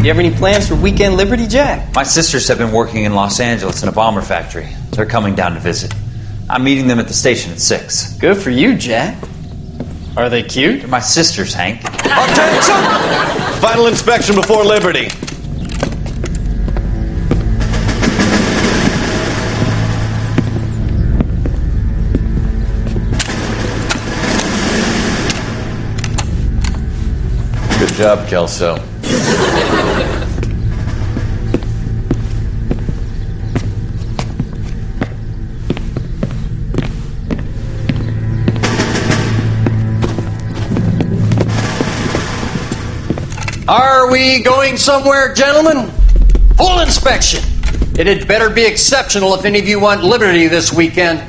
You have any plans for Weekend Liberty, Jack? My sisters have been working in Los Angeles in a bomber factory. They're coming down to visit. I'm meeting them at the station at 6. Good for you, Jack. Are they cute? They're my sisters, Hank. Attention! Final inspection before Liberty. Good job, Kelso. Are we going somewhere, gentlemen? Full inspection. It had better be exceptional if any of you want liberty this weekend.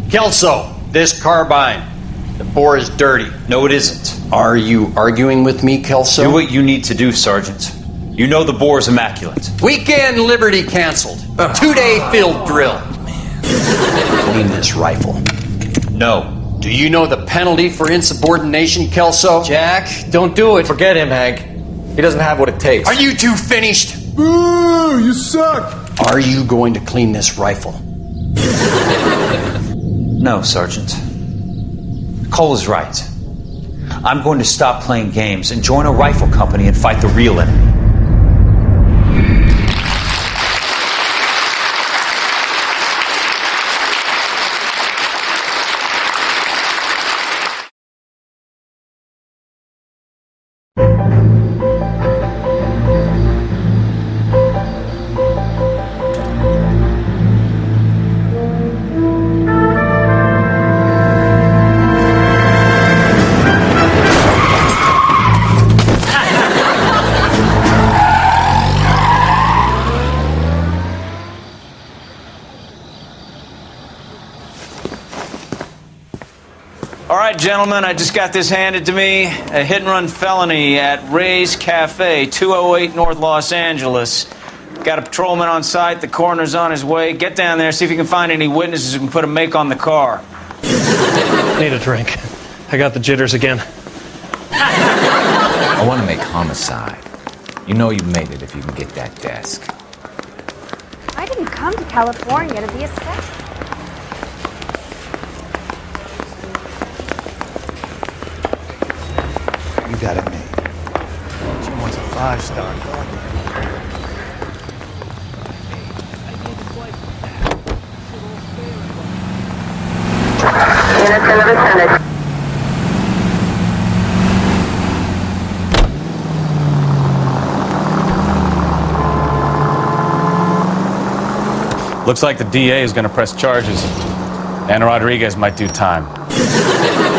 Kelso, this carbine. The bore is dirty. No, it isn't. Are you arguing with me, Kelso? Do what you need to do, Sergeant. You know the bore is immaculate. Weekend liberty canceled. 2-day field drill. Clean this rifle. No. Do you know the penalty for insubordination, Kelso? Jack, don't do it. Forget him, Hank. He doesn't have what it takes. Are you two finished? Ooh, you suck! Are you going to clean this rifle? No, Sergeant. Cole is right. I'm going to stop playing games and join a rifle company and fight the real enemy. All right, gentlemen, I just got this handed to me. A hit-and-run felony at Ray's Cafe, 208 North Los Angeles. Got a patrolman on site. The coroner's on his way. Get down there, see if you can find any witnesses who can put a make on the car. Need a drink. I got the jitters again. I want to make homicide. You know you made it if you can get that desk. I didn't come to California to be a sex. You got it made. She wants a 5-star. Looks like the DA is going to press charges. Anna Rodriguez might do time.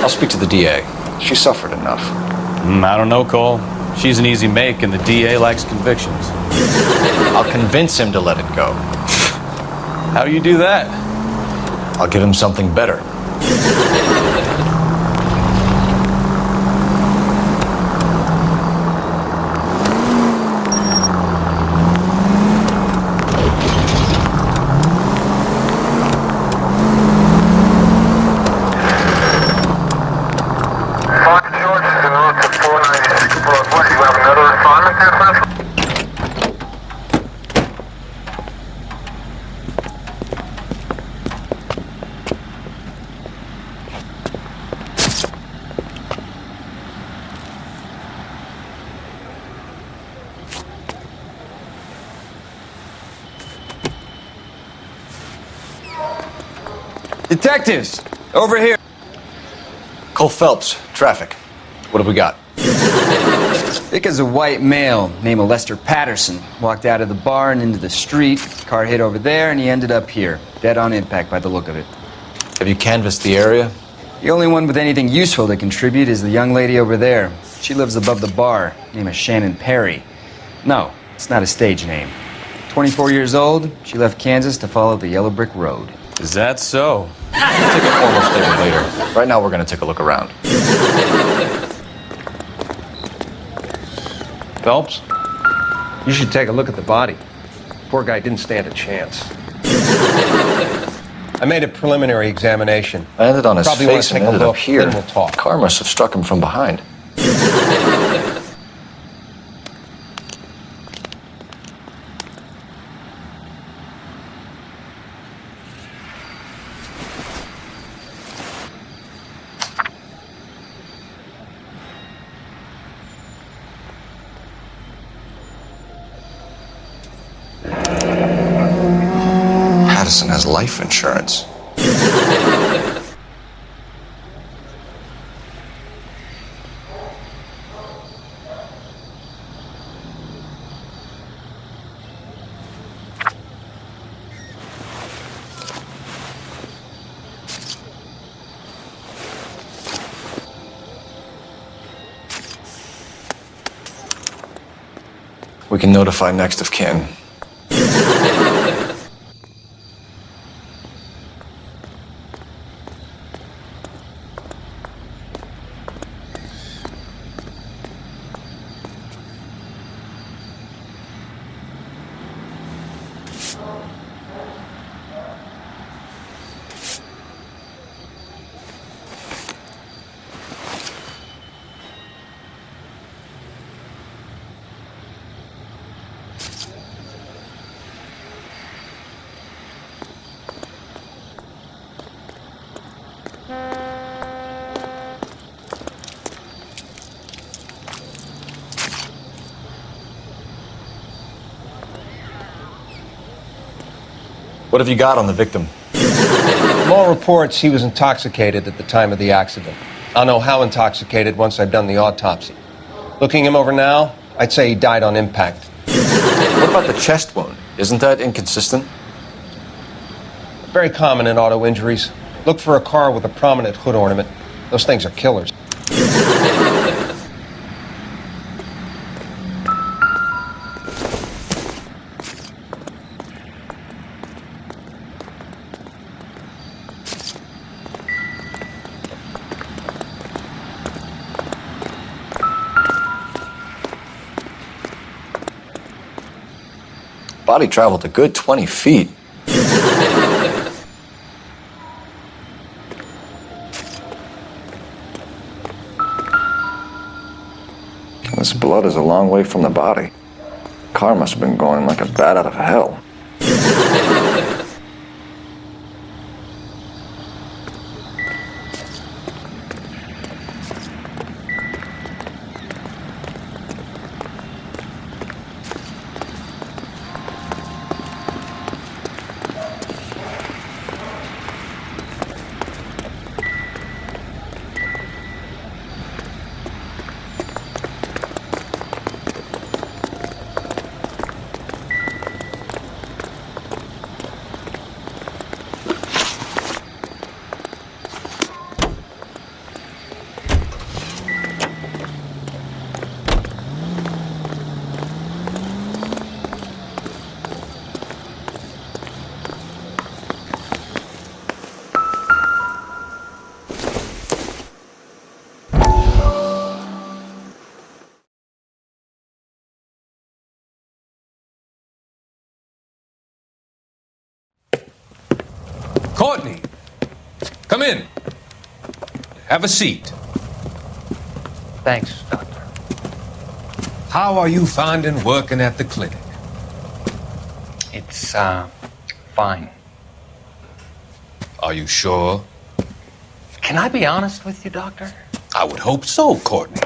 I'll speak to the DA. She suffered enough. I don't know, Cole. She's an easy make, and the DA likes convictions. I'll convince him to let it go. How do you do that? I'll give him something better. Detectives, over here. Cole Phelps, traffic. What have we got? Vic is a white male named Lester Patterson. Walked out of the bar and into the street. Car hit over there, and he ended up here. Dead on impact by the look of it. Have you canvassed the area? The only one with anything useful to contribute is the young lady over there. She lives above the bar. Name is Shannon Perry. No, it's not a stage name. 24 years old, she left Kansas to follow the yellow brick road. Is that so? We'll take a formal statement later. Right now, we're going to take a look around. Phelps, you should take a look at the body. Poor guy didn't stand a chance. I made a preliminary examination. I landed on his Probably want face to and take a ended look, up here. then we'll talk. Car must have struck him from behind. Patterson has life insurance. We can notify next of kin. What have you got on the victim? From all reports, he was intoxicated at the time of the accident. I'll know how intoxicated once I've done the autopsy. Looking him over now, I'd say he died on impact. What about the chest wound? Isn't that inconsistent? Very common in auto injuries. Look for a car with a prominent hood ornament. Those things are killers. Body traveled a good 20 feet. This blood is a long way from the body. Car must have been going like a bat out of hell. Courtney, come in. Have a seat. Thanks, Doctor. How are you finding working at the clinic? It's, fine. Are you sure? Can I be honest with you, Doctor? I would hope so, Courtney.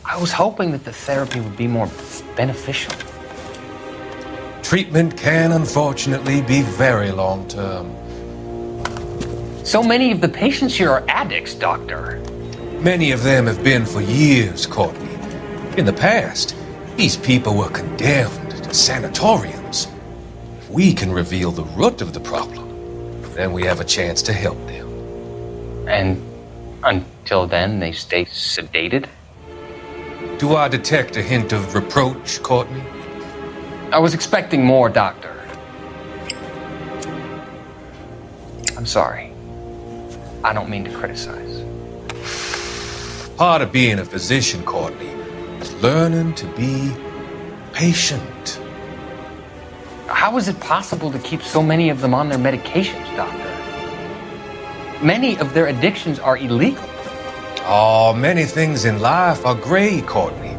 I was hoping that the therapy would be more beneficial. Treatment can, unfortunately, be very long-term. So many of the patients here are addicts, Doctor. Many of them have been for years, Courtney. In the past, these people were condemned to sanatoriums. If we can reveal the root of the problem, then we have a chance to help them. And until then, they stay sedated? Do I detect a hint of reproach, Courtney? I was expecting more, Doctor. I'm sorry. I don't mean to criticize. Part of being a physician, Courtney, is learning to be patient. How How is it possible to keep so many of them on their medications, Doctor? Many of their addictions are illegal. Oh, many things in life are gray, Courtney.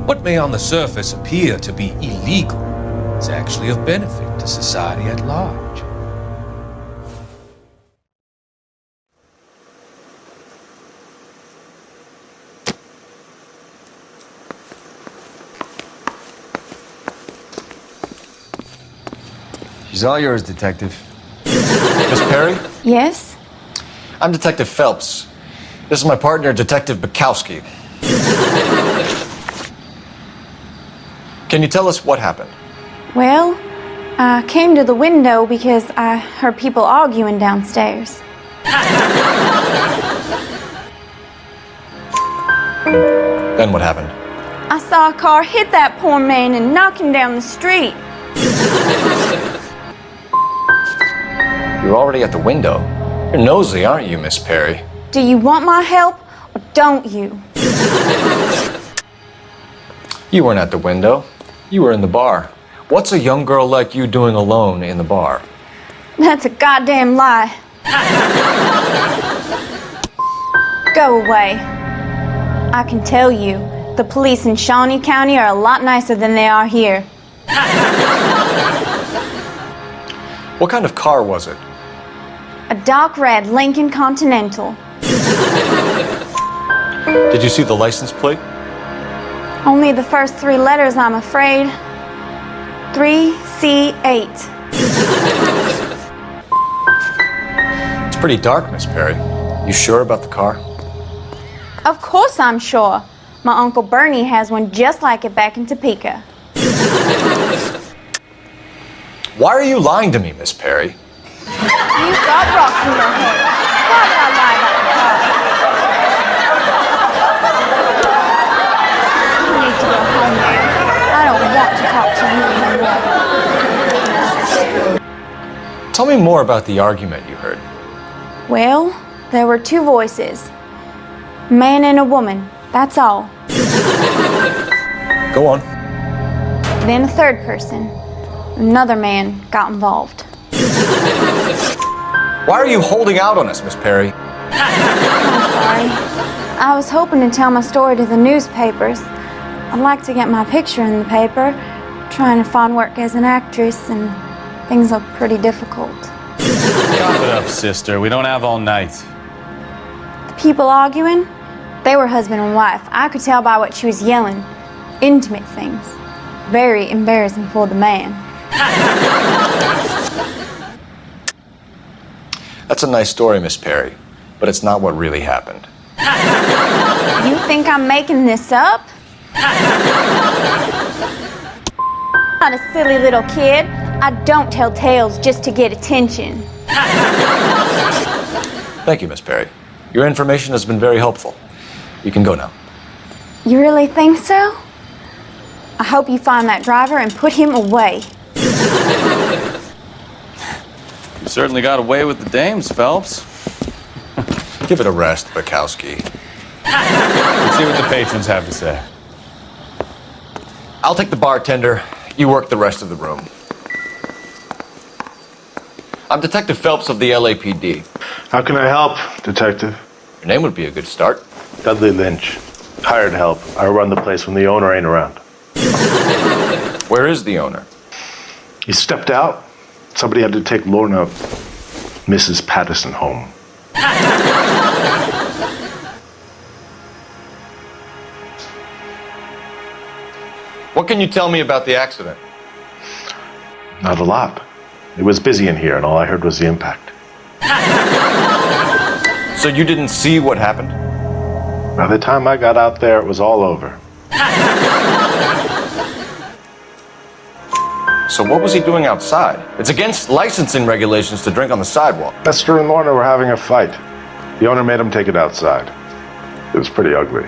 What may on the surface appear to be illegal is actually of benefit to society at large. She's all yours, Detective. Miss Perry? Yes? I'm Detective Phelps. This is my partner, Detective Bukowski. Can you tell us what happened? Well, I came to the window because I heard people arguing downstairs. Then what happened? I saw a car hit that poor man and knock him down the street. You're already at the window. You're nosy, aren't you, Miss Perry? Do you want my help or don't you? You weren't at the window. You were in the bar. What's a young girl like you doing alone in the bar? That's a goddamn lie. Go away. I can tell you, the police in Shawnee County are a lot nicer than they are here. What kind of car was it? A dark red Lincoln Continental. Did you see the license plate? Only the first 3 letters, I'm afraid. 3C8. It's pretty dark, Miss Perry. You sure about the car? Of course I'm sure. My Uncle Bernie has one just like it back in Topeka. Why are you lying to me, Miss Perry? You've got rocks in your head. Why would I lie about the car? You need to go home now. I don't want to talk to you anymore. Tell me more about the argument you heard. Well, there were 2 voices. A man and a woman, that's all. Go on. Then a 3rd person. Another man got involved. Why are you holding out on us, Miss Perry? I'm sorry. I was hoping to tell my story to the newspapers. I'd like to get my picture in the paper. Trying to find work as an actress, and things look pretty difficult. Cough it up, sister. We don't have all night. The people arguing, they were husband and wife. I could tell by what she was yelling. Intimate things. Very embarrassing for the man. That's a nice story, Miss Perry, but it's not what really happened. You think I'm making this up? Not a silly little kid. I don't tell tales just to get attention. Thank you, Miss Perry. Your information has been very helpful. You can go now. You really think so? I hope you find that driver and put him away. You certainly got away with the dames, Phelps. Give it a rest, Bukowski. Let's see what the patrons have to say. I'll take the bartender. You work the rest of the room. I'm Detective Phelps of the LAPD. How can I help, Detective? Your name would be a good start. Dudley Lynch. Hired help. I run the place when the owner ain't around. Where is the owner? He stepped out. Somebody had to take Lorna, Mrs. Patterson, home. What can you tell me about the accident? Not a lot. It was busy in here, and all I heard was the impact. So you didn't see what happened? By the time I got out there, it was all over. So what was he doing outside? It's against licensing regulations to drink on the sidewalk. Esther and Lorna were having a fight. The owner made him take it outside. It was pretty ugly.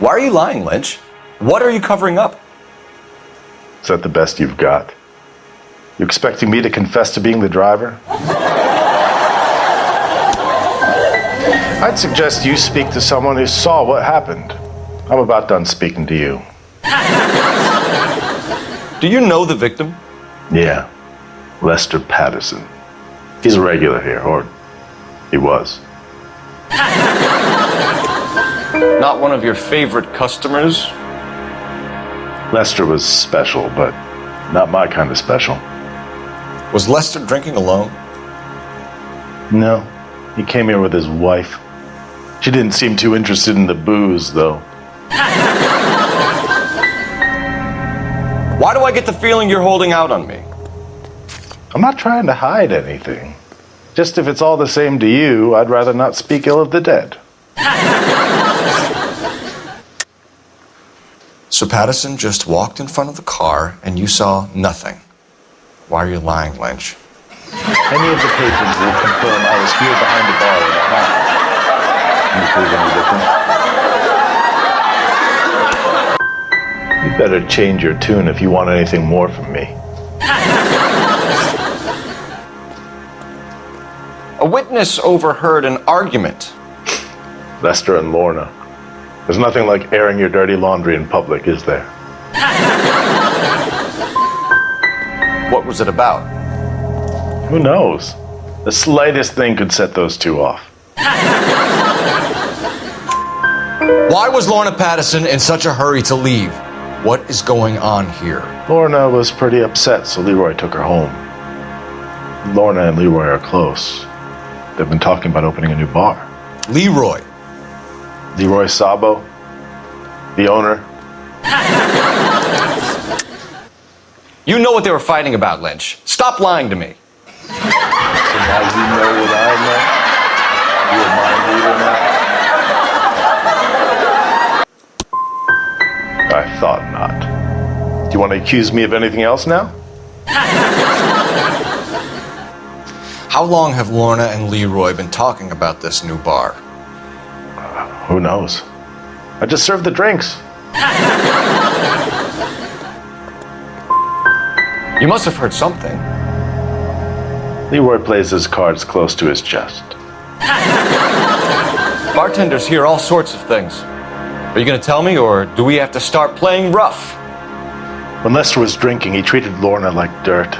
Why are you lying, Lynch? What are you covering up? Is that the best you've got? You expecting me to confess to being the driver? I'd suggest you speak to someone who saw what happened. I'm about done speaking to you. Do you know the victim? Yeah. Lester Patterson. He's a regular here, or he was. Not one of your favorite customers? Lester was special, but not my kind of special. Was Lester drinking alone? No. He came here with his wife. She didn't seem too interested in the booze, though. Why do I get the feeling you're holding out on me? I'm not trying to hide anything. Just if it's all the same to you, I'd rather not speak ill of the dead. So Patterson just walked in front of the car and you saw nothing. Why are you lying, Lynch? Any of the patrons will confirm I was here behind the bar when it happened. Can you prove any different? You better change your tune if you want anything more from me. A witness overheard an argument. Lester and Lorna. There's nothing like airing your dirty laundry in public, is there? What was it about? Who knows? The slightest thing could set those two off. Why was Lorna Patterson in such a hurry to leave? What is going on here? Lorna was pretty upset, so Leroy took her home. Lorna and Leroy are close. They've been talking about opening a new bar. Leroy? Leroy Sabo, the owner. You know what they were fighting about, Lynch. Stop lying to me. So now you know what I know? You a mind reader now? I thought not. Do you want to accuse me of anything else now? How long have Lorna and Leroy been talking about this new bar? Who knows? I just served the drinks. You must have heard something. Leroy plays his cards close to his chest. Bartenders hear all sorts of things. Are you going to tell me, or do we have to start playing rough? When Lester was drinking, he treated Lorna like dirt.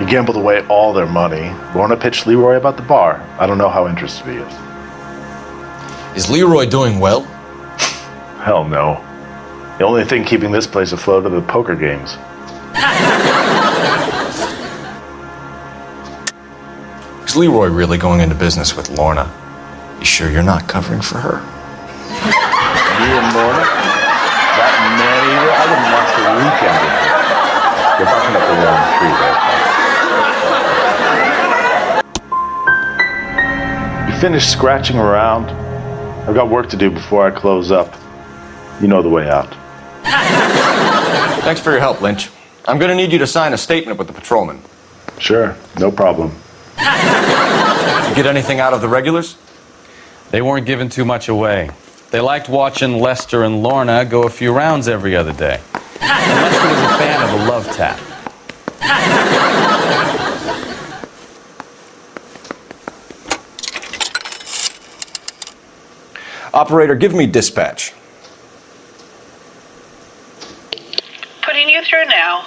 He gambled away all their money. Lorna pitched Leroy about the bar. I don't know how interested he is. Is Leroy doing well? Hell no. The only thing keeping this place afloat are the poker games. Is Leroy really going into business with Lorna? You sure you're not covering for her? Me and Lorna? That man-eater? I wouldn't last a weekend with her. You're barking up the wrong tree there, pal. You finished scratching around? I've got work to do before I close up. You know the way out. Thanks for your help, Lynch. I'm going to need you to sign a statement with the patrolman. Sure, no problem. You get anything out of the regulars? They weren't giving too much away. They liked watching Lester and Lorna go a few rounds every other day. And Lester was a fan of the love tap. Operator, give me dispatch. Putting you through now.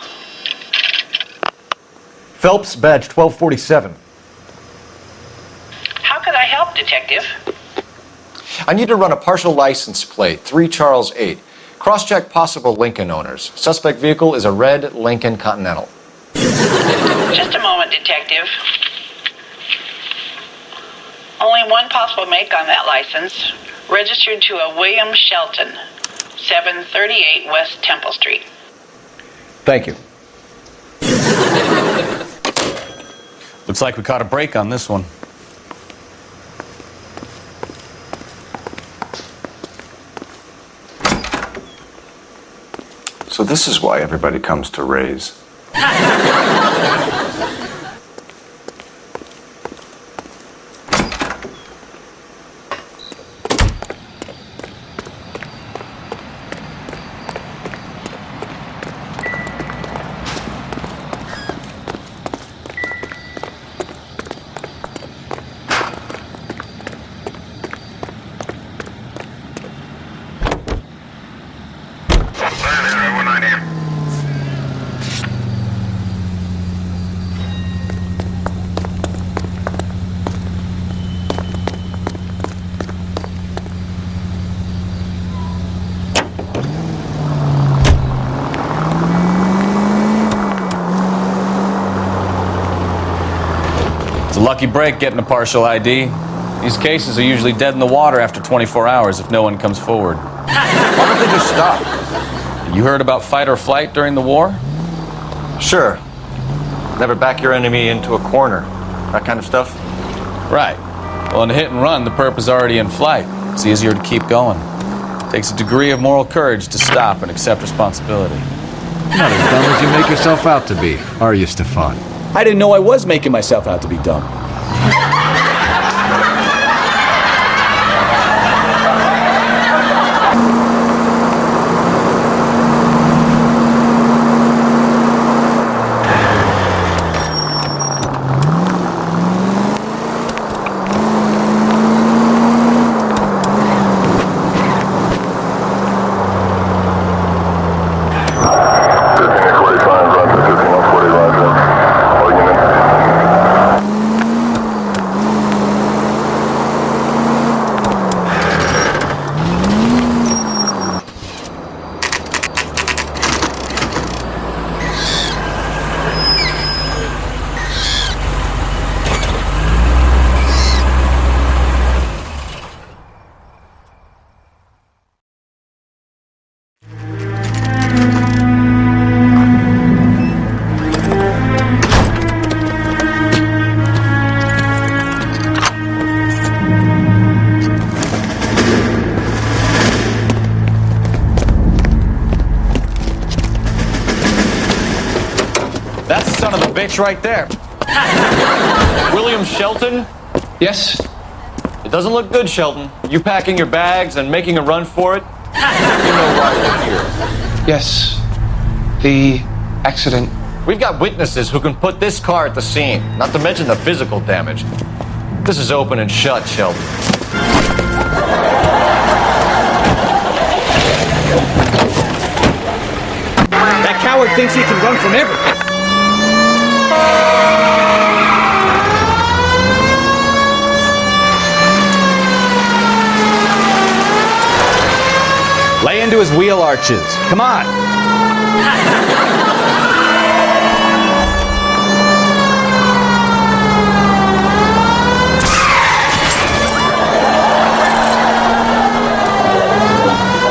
Phelps, badge 1247. How could I help, Detective? I need to run a partial license plate, 3 Charles 8. Cross-check possible Lincoln owners. Suspect vehicle is a red Lincoln Continental. Just a moment, Detective. Only one possible make on that license. Registered to a William Shelton, 738 West Temple Street. Thank you. Looks like we caught a break on this one. So this is why everybody comes to Ray's. Lucky break getting a partial ID. These cases are usually dead in the water after 24 hours if no one comes forward. Why don't they just stop? You heard about fight or flight during the war? Sure. Never back your enemy into a corner. That kind of stuff? Right. Well, in a hit and run, the perp is already in flight. It's easier to keep going. Takes a degree of moral courage to stop and accept responsibility. You're not as dumb as you make yourself out to be, are you, Stefan? I didn't know I was making myself out to be dumb. That's the son of a bitch right there. William Shelton? Yes? It doesn't look good, Shelton. You packing your bags and making a run for it? You know why we're here. Yes. The accident. We've got witnesses who can put this car at the scene, not to mention the physical damage. This is open and shut, Shelton. That coward thinks he can run from everything. Lay into his wheel arches. Come on.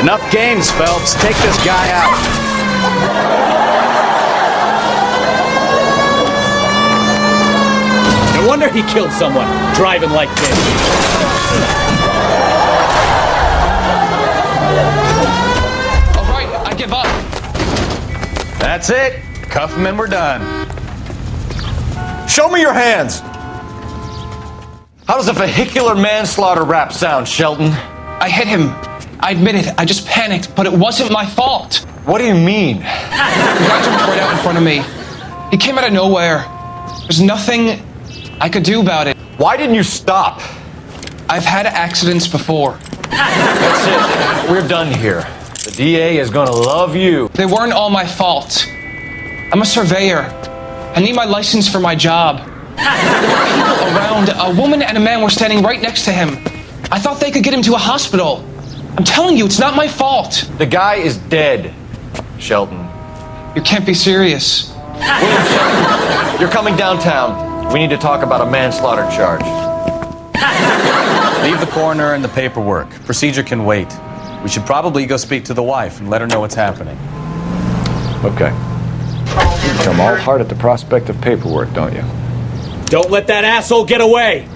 Enough games, Phelps. Take this guy out. No wonder he killed someone driving like this. I give up. That's it. Cuff him and we're done. Show me your hands! How does a vehicular manslaughter rap sound, Shelton? I hit him. I admit it. I just panicked, but it wasn't my fault. What do you mean? The guy jumped right out in front of me. He came out of nowhere. There's nothing I could do about it. Why didn't you stop? I've had accidents before. That's it. We're done here. The DA is gonna love you. They weren't all my fault. I'm a surveyor. I need my license for my job. There were people around. A woman and a man were standing right next to him. I thought they could get him to a hospital. I'm telling you, it's not my fault. The guy is dead, Shelton. You can't be serious. William Shelton, you're coming downtown. We need to talk about a manslaughter charge. Leave the coroner and the paperwork. Procedure can wait. We should probably go speak to the wife and let her know what's happening. Okay. You become all heart at the prospect of paperwork, don't you? Don't let that asshole get away!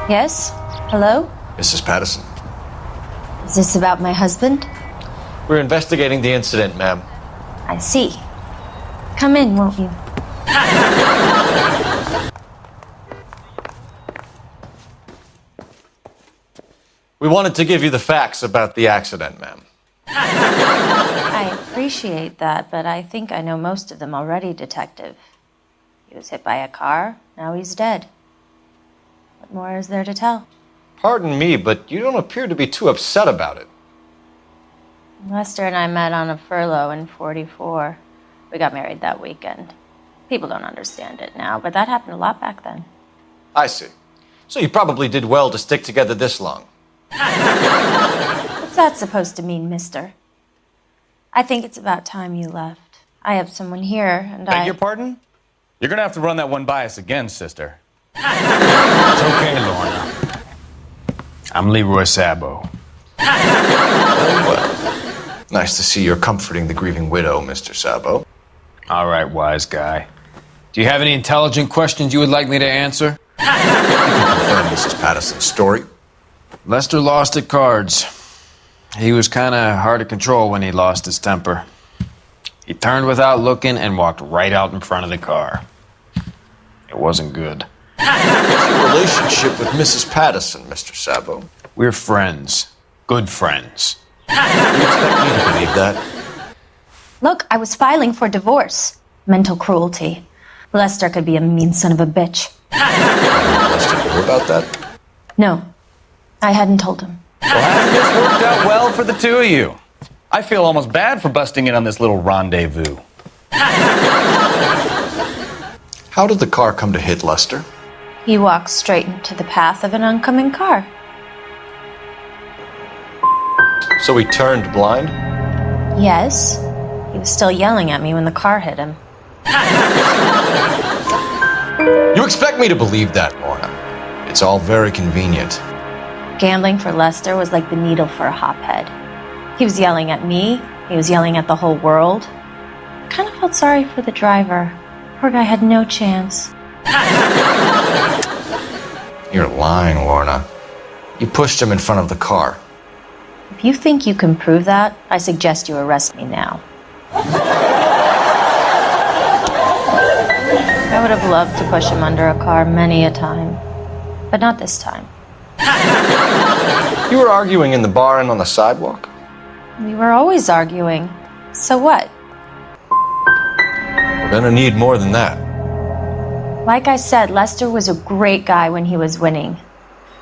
Yes? Hello? Mrs. Patterson. Is this about my husband? We're investigating the incident, ma'am. I see. Come in, won't you? We wanted to give you the facts about the accident, ma'am. I appreciate that, but I think I know most of them already, Detective. He was hit by a car, now he's dead. What more is there to tell? Pardon me, but you don't appear to be too upset about it. Lester and I met on a furlough in '44. We got married that weekend. People don't understand it now, but that happened a lot back then. I see. So you probably did well to stick together this long. What's that supposed to mean, mister? I think it's about time you left. I have someone here, and Beg your pardon? You're gonna have to run that one by us again, sister. It's okay, Lorna. I'm Leroy Sabo. Well. Nice to see you're comforting the grieving widow, Mr. Sabo. All right, wise guy. Do you have any intelligent questions you would like me to answer? You can confirm Mrs. Patterson's story. Lester lost at cards. He was kind of hard to control when he lost his temper. He turned without looking and walked right out in front of the car. It wasn't good. What's your relationship with Mrs. Patterson, Mr. Sabo? We're friends. Good friends. You expect me to believe that? Look, I was filing for divorce. Mental cruelty. Lester could be a mean son of a bitch. Lester knew about that? No, I hadn't told him. Well, hasn't this worked out well for the two of you? I feel almost bad for busting in on this little rendezvous. How did the car come to hit Lester? He walked straight into the path of an oncoming car. So he turned blind? Yes, he was still yelling at me when the car hit him. You expect me to believe that, Lorna? It's all very convenient. Gambling for Lester was like the needle for a hophead. He was yelling at me, he was yelling at the whole world. I kind of felt sorry for the driver. Poor guy had no chance. You're lying, Lorna. You pushed him in front of the car. If you think you can prove that, I suggest you arrest me now. I would have loved to push him under a car many a time, but not this time. You were arguing in the bar and on the sidewalk? We were always arguing. So what? We're gonna need more than that. Like I said, Lester was a great guy when he was winning.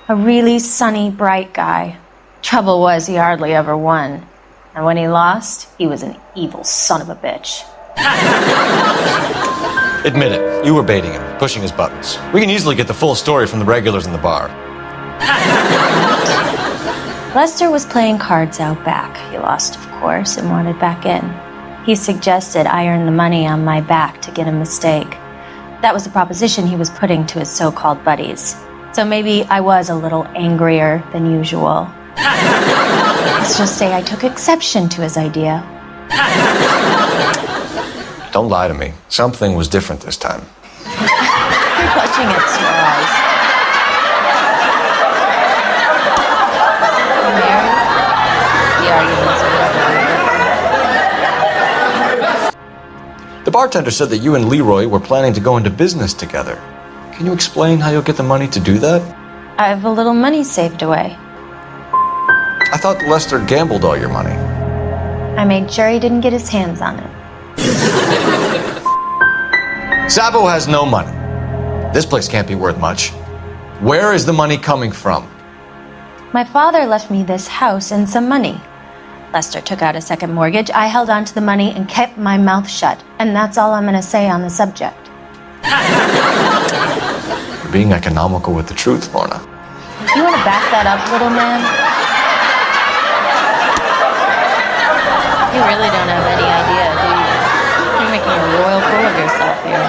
A really sunny, bright guy. Trouble was, he hardly ever won. And when he lost, he was an evil son of a bitch. Admit it, you were baiting him, pushing his buttons. We can easily get the full story from the regulars in the bar. Lester was playing cards out back. He lost, of course, and wanted back in. He suggested I earn the money on my back to get a mistake. That was the proposition he was putting to his so-called buddies. So maybe I was a little angrier than usual. Let's just say I took exception to his idea. Don't lie to me. Something was different this time. You're clutching at straws. You married? The arguments are never. The bartender said that you and Leroy were planning to go into business together. Can you explain how you'll get the money to do that? I have a little money saved away. I thought Lester gambled all your money. I made sure he didn't get his hands on it. Sabo has no money. This place can't be worth much. Where is the money coming from? My father left me this house and some money. Lester took out a second mortgage. I held on to the money and kept my mouth shut. And that's all I'm going to say on the subject. You're being economical with the truth, Lorna. You want to back that up, little man? You really don't have any idea, do you? You're making a royal fool of yourself here.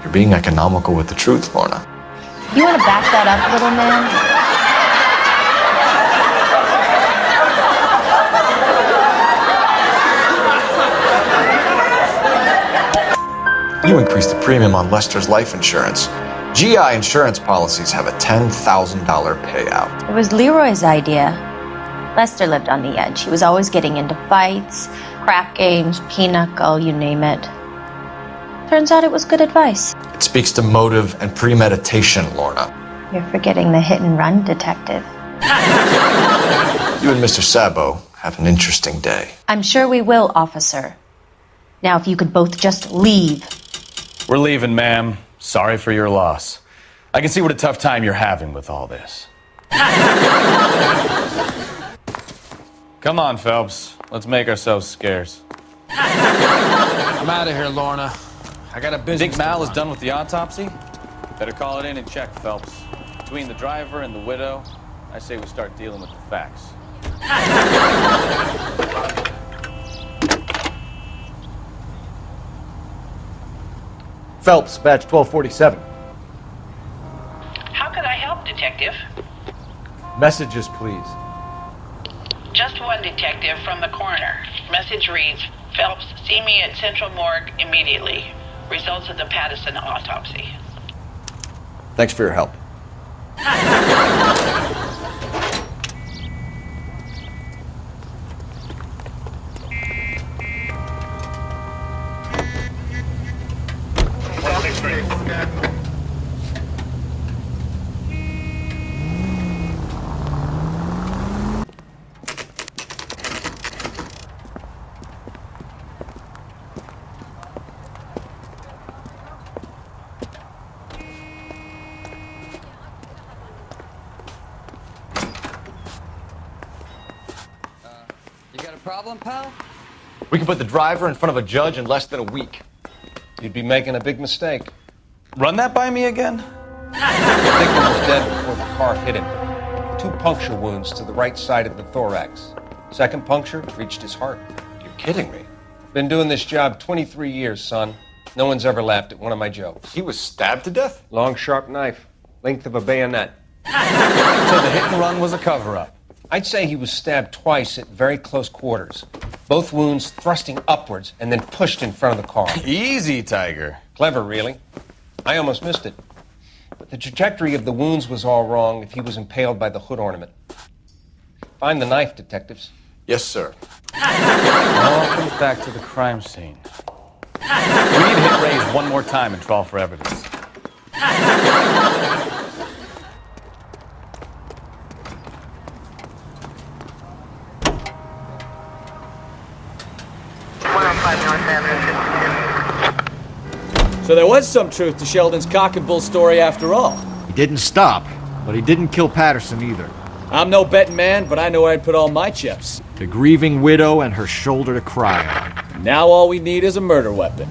You're being economical with the truth, Lorna. You want to back that up, little man? You increased the premium on Lester's life insurance. GI insurance policies have a $10,000 payout. It was Leroy's idea. Lester lived on the edge. He was always getting into fights, crap games, pinochle, you name it. Turns out it was good advice. It speaks to motive and premeditation, Lorna. You're forgetting the hit and run detective. You and Mr. Sabo have an interesting day. I'm sure we will, officer. Now, if you could both just leave. We're leaving, ma'am. Sorry for your loss. I can see what a tough time you're having with all this. Come on, Phelps. Let's make ourselves scarce. I'm out of here, Lorna. I got a business. Think Mal is done with the autopsy? Better call it in and check, Phelps. Between the driver and the widow, I say we start dealing with the facts. Phelps, badge 1247. How could I help, Detective? Messages, please. Just one detective from the coroner. Message reads, Phelps, see me at Central Morgue immediately. Results of the Patterson autopsy. Thanks for your help. You got a problem, pal? We can put the driver in front of a judge in less than a week. You'd be making a big mistake. Run that by me again? The victim was dead before the car hit him. 2 puncture wounds to the right side of the thorax. Second puncture reached his heart. You're kidding me. Been doing this job 23 years, son. No one's ever laughed at one of my jokes. He was stabbed to death? Long, sharp knife. Length of a bayonet. So the hit and run was a cover-up. I'd say he was stabbed twice at very close quarters. Both wounds thrusting upwards and then pushed in front of the car. Easy, Tiger. Clever, really. I almost missed it. But the trajectory of the wounds was all wrong if he was impaled by the hood ornament. Find the knife, detectives. Yes, sir. It all comes back to the crime scene. We need to hit Ray's one more time and crawl for evidence. So there was some truth to Sheldon's cock and bull story after all. He didn't stop, but he didn't kill Patterson either. I'm no betting man, but I know where I'd put all my chips. The grieving widow and her shoulder to cry on. Now all we need is a murder weapon.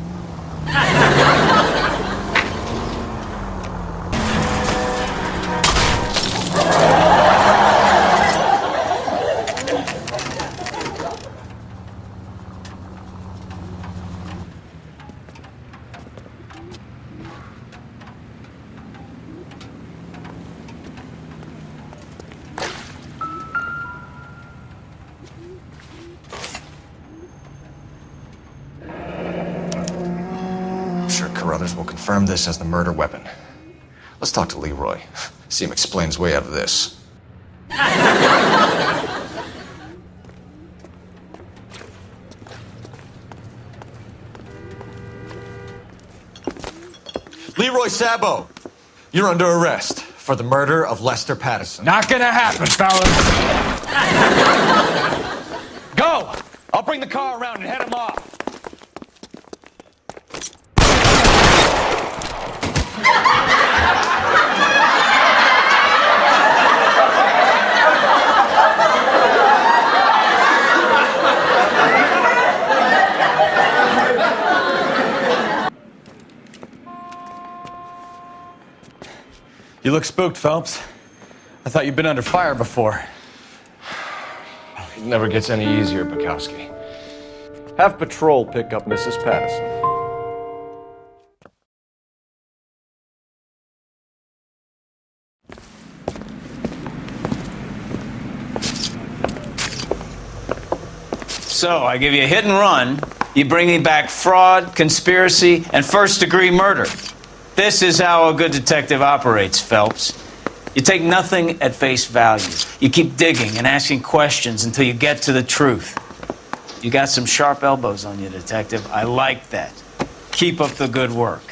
Carruthers will confirm this as the murder weapon. Let's talk to Leroy. See him explain his way out of this. Leroy Sabo, you're under arrest for the murder of Lester Patterson. Not gonna happen, fellas. Go! I'll bring the car around and head him off. You look spooked, Phelps. I thought you'd been under fire before. It never gets any easier, Bukowski. Have patrol pick up Mrs. Patterson. So, I give you a hit and run. You bring me back fraud, conspiracy, and first-degree murder. This is how a good detective operates, Phelps. You take nothing at face value. You keep digging and asking questions until you get to the truth. You got some sharp elbows on you, detective. I like that. Keep up the good work.